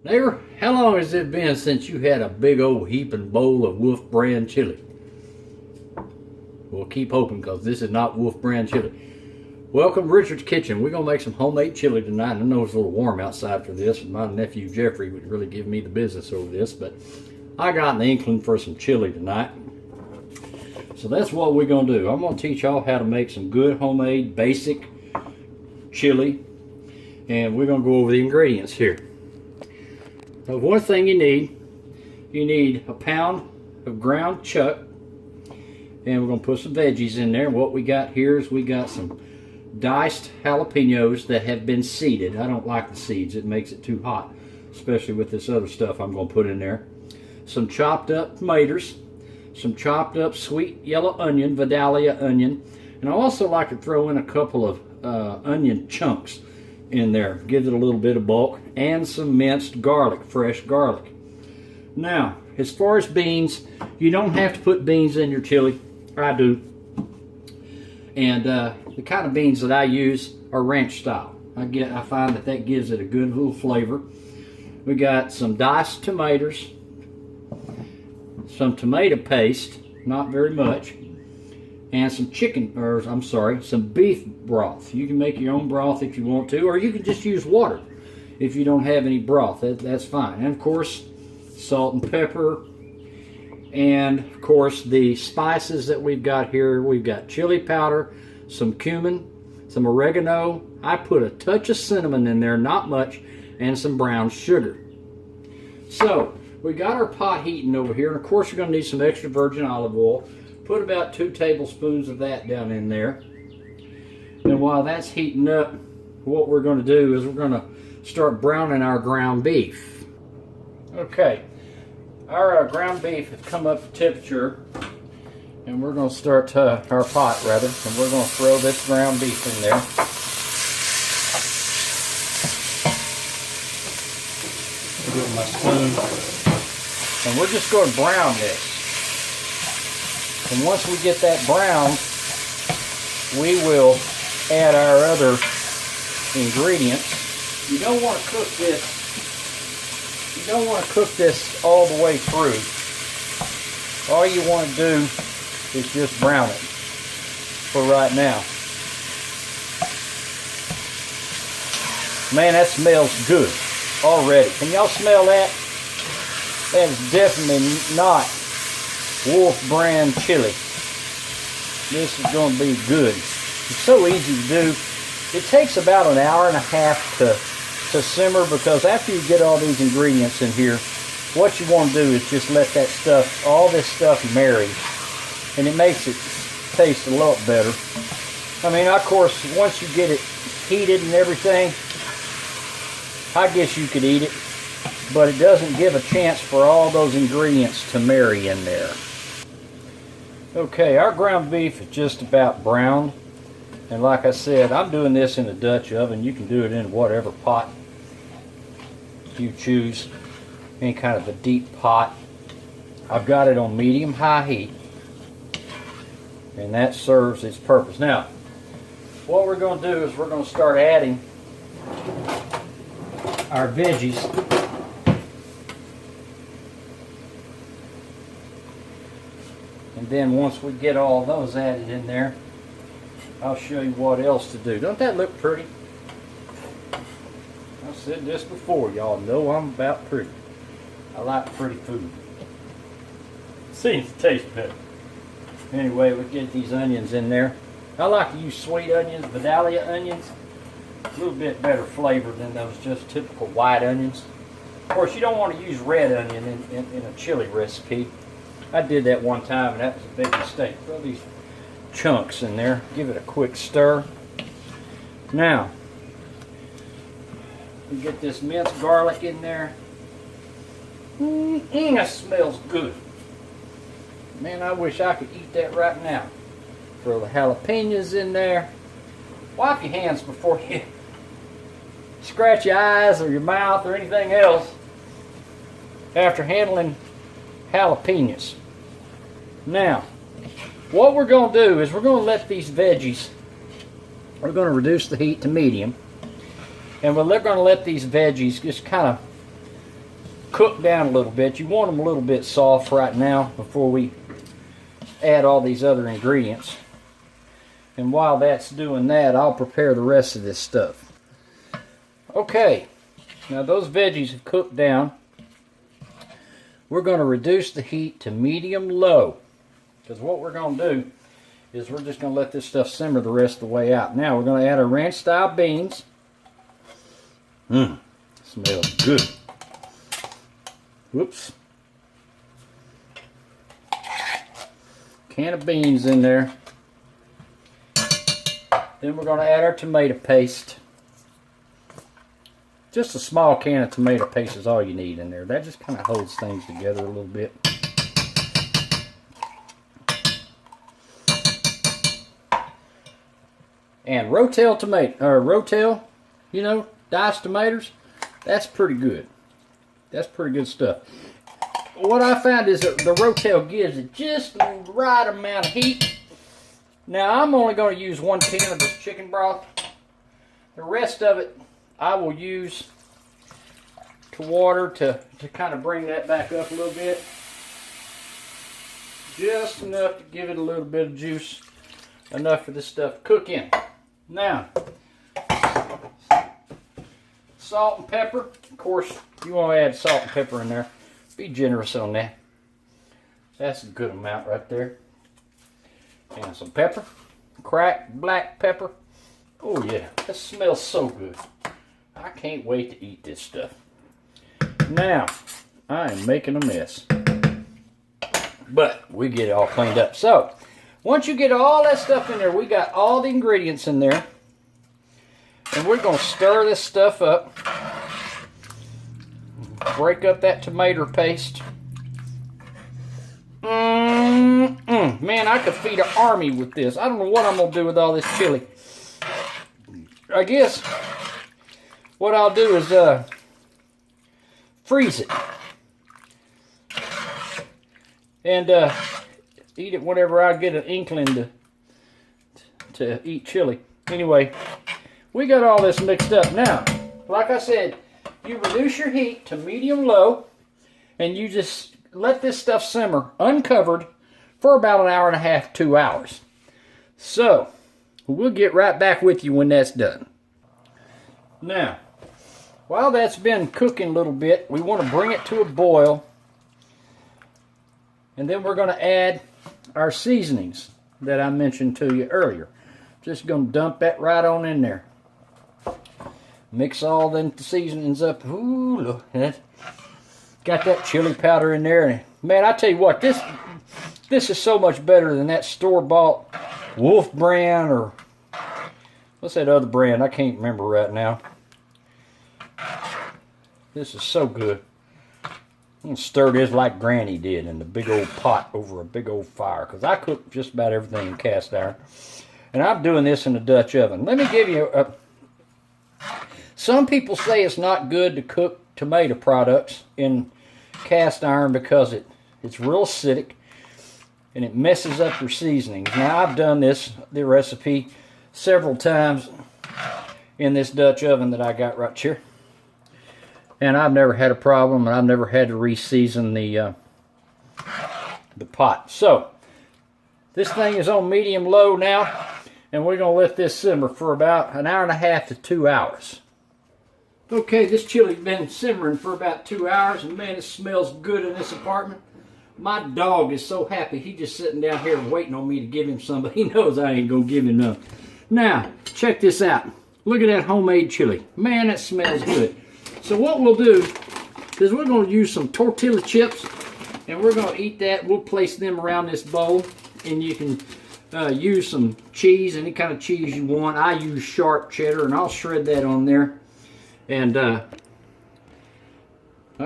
Neighbor, how long has it been since you had a big old heaping bowl of Wolf brand chili? We'll keep hoping because this is not Wolf brand chili. Welcome to Richard's Kitchen. We're going to make some homemade chili tonight. I know it's a little warm outside for this. My nephew Jeffrey would really give me the business over this, but I got an inkling for some chili tonight. So that's what we're going to do. I'm going to teach y'all how to make some good homemade basic chili, and we're going to go over the ingredients here. So one thing you need a pound of ground chuck, and we're going to put some veggies in there. What we got here is we got some diced jalapenos that have been seeded. I don't like the seeds. It makes it too hot, especially with this other stuff I'm going to put in there. Some chopped up tomatoes, some chopped up sweet yellow onion, Vidalia onion, and I also like to throw in a couple of onion chunks in there. Gives it a little bit of bulk, and some minced garlic, fresh garlic. Now, as far as beans, you don't have to put beans in your chili. I do. And the kind of beans that I use are ranch style. I find that gives it a good little flavor. We got some diced tomatoes, some tomato paste, not very much, and some some beef broth. You can make your own broth if you want to, or you can just use water if you don't have any broth. That's fine. And of course, salt and pepper, and of course the spices that we've got here. We've got chili powder, some cumin, some oregano. I put a touch of cinnamon in there, not much, and some brown sugar. So we got our pot heating over here, and of course we're going to need some extra virgin olive oil. Put about 2 tablespoons of that down in there. And while that's heating up, what we're going to do is we're going to start browning our ground beef. Okay, our ground beef has come up to temperature, and we're going to start our pot rather, and we're going to throw this ground beef in there. Get my spoon, and we're just going to brown this. And once we get that brown, we will add our other ingredients. You don't want to cook this. You don't want to cook this all the way through. All you want to do is just brown it for right now. Man, that smells good already. Can y'all smell that? That is definitely not Wolf brand chili. This is going to be good. It's so easy to do. It takes about an hour and a half to simmer, because after you get all these ingredients in here, what you want to do is just let that stuff, all this stuff marry, and it makes it taste a lot better. I mean, of course, once you get it heated and everything, I guess you could eat it, but it doesn't give a chance for all those ingredients to marry in there. Okay, our ground beef is just about browned, and like I said, I'm doing this in a Dutch oven. You can do it in whatever pot you choose, any kind of a deep pot. I've got it on medium-high heat, and that serves its purpose. Now, what we're going to do is we're going to start adding our veggies. And then once we get all those added in there, I'll show you what else to do. Don't that look pretty? I've said this before. Y'all know I'm about pretty. I like pretty food. Seems to taste better. Anyway, we get these onions in there. I like to use sweet onions, Vidalia onions. A little bit better flavor than those just typical white onions. Of course, you don't want to use red onion in a chili recipe. I did that one time, and that was a big mistake. Throw these chunks in there. Give it a quick stir. Now, we get this minced garlic in there. That smells good. Man, I wish I could eat that right now. Throw the jalapenos in there. Wipe your hands before you scratch your eyes or your mouth or anything else after handling jalapenos. Now, what we're going to do is we're going to let these veggies, we're going to reduce the heat to medium, and we're going to let these veggies just kind of cook down a little bit. You want them a little bit soft right now before we add all these other ingredients. And while that's doing that, I'll prepare the rest of this stuff. Okay, now those veggies have cooked down. We're going to reduce the heat to medium-low, because what we're going to do is we're just going to let this stuff simmer the rest of the way out. Now we're going to add our ranch-style beans. Smells good. Whoops. Can of beans in there. Then we're going to add our tomato paste. Just a small can of tomato paste is all you need in there. That just kind of holds things together a little bit. And Rotel tomato, or Rotel, you know, diced tomatoes, that's pretty good. That's pretty good stuff. What I found is that the Rotel gives it just the right amount of heat. Now I'm only going to use 1 can of this chicken broth. The rest of it I will use to water to kind of bring that back up a little bit. Just enough to give it a little bit of juice. Enough for this stuff to cook in. Now, salt and pepper. Of course, you want to add salt and pepper in there. Be generous on that. That's a good amount right there. And some pepper. Cracked black pepper. Oh yeah, that smells so good. I can't wait to eat this stuff. Now, I am making a mess. But we get it all cleaned up. So, once you get all that stuff in there, we got all the ingredients in there. And we're going to stir this stuff up. Break up that tomato paste. Man, I could feed an army with this. I don't know what I'm going to do with all this chili. I guess what I'll do is freeze it. And eat it whenever I get an inkling to eat chili. Anyway, we got all this mixed up. Now, like I said, you reduce your heat to medium-low, and you just let this stuff simmer uncovered for about 1.5 hours, 2 hours. So, we'll get right back with you when that's done. Now, while that's been cooking a little bit, we want to bring it to a boil. And then we're going to add our seasonings that I mentioned to you earlier. Just going to dump that right on in there. Mix all the seasonings up. Ooh, look. Got that chili powder in there. And man, I tell you what, this is so much better than that store-bought Wolf brand, or what's that other brand? I can't remember right now. This is so good. I'm going to stir this like Granny did in the big old pot over a big old fire, because I cook just about everything in cast iron. And I'm doing this in a Dutch oven. Let me give you a... Some people say it's not good to cook tomato products in cast iron because it's real acidic and it messes up your seasonings. Now, I've done the recipe several times in this Dutch oven that I got right here. And I've never had a problem, and I've never had to re-season the pot. So, this thing is on medium-low now, and we're going to let this simmer for about 1.5 hours to 2 hours. Okay, this chili's been simmering for about 2 hours, and man, it smells good in this apartment. My dog is so happy. He's just sitting down here waiting on me to give him some, but he knows I ain't going to give him none. Now, check this out. Look at that homemade chili. Man, that smells good. So what we'll do is we're going to use some tortilla chips, and we're going to eat that. We'll place them around this bowl, and you can use some cheese, any kind of cheese you want. I use sharp cheddar, and I'll shred that on there. And I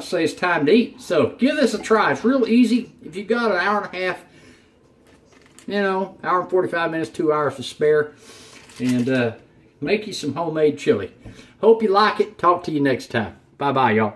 say it's time to eat. So give this a try. It's real easy. If you've got 1.5 hours, you know, 1 hour and 45 minutes, 2 hours to spare, and make you some homemade chili. Hope you like it. Talk to you next time. Bye-bye, y'all.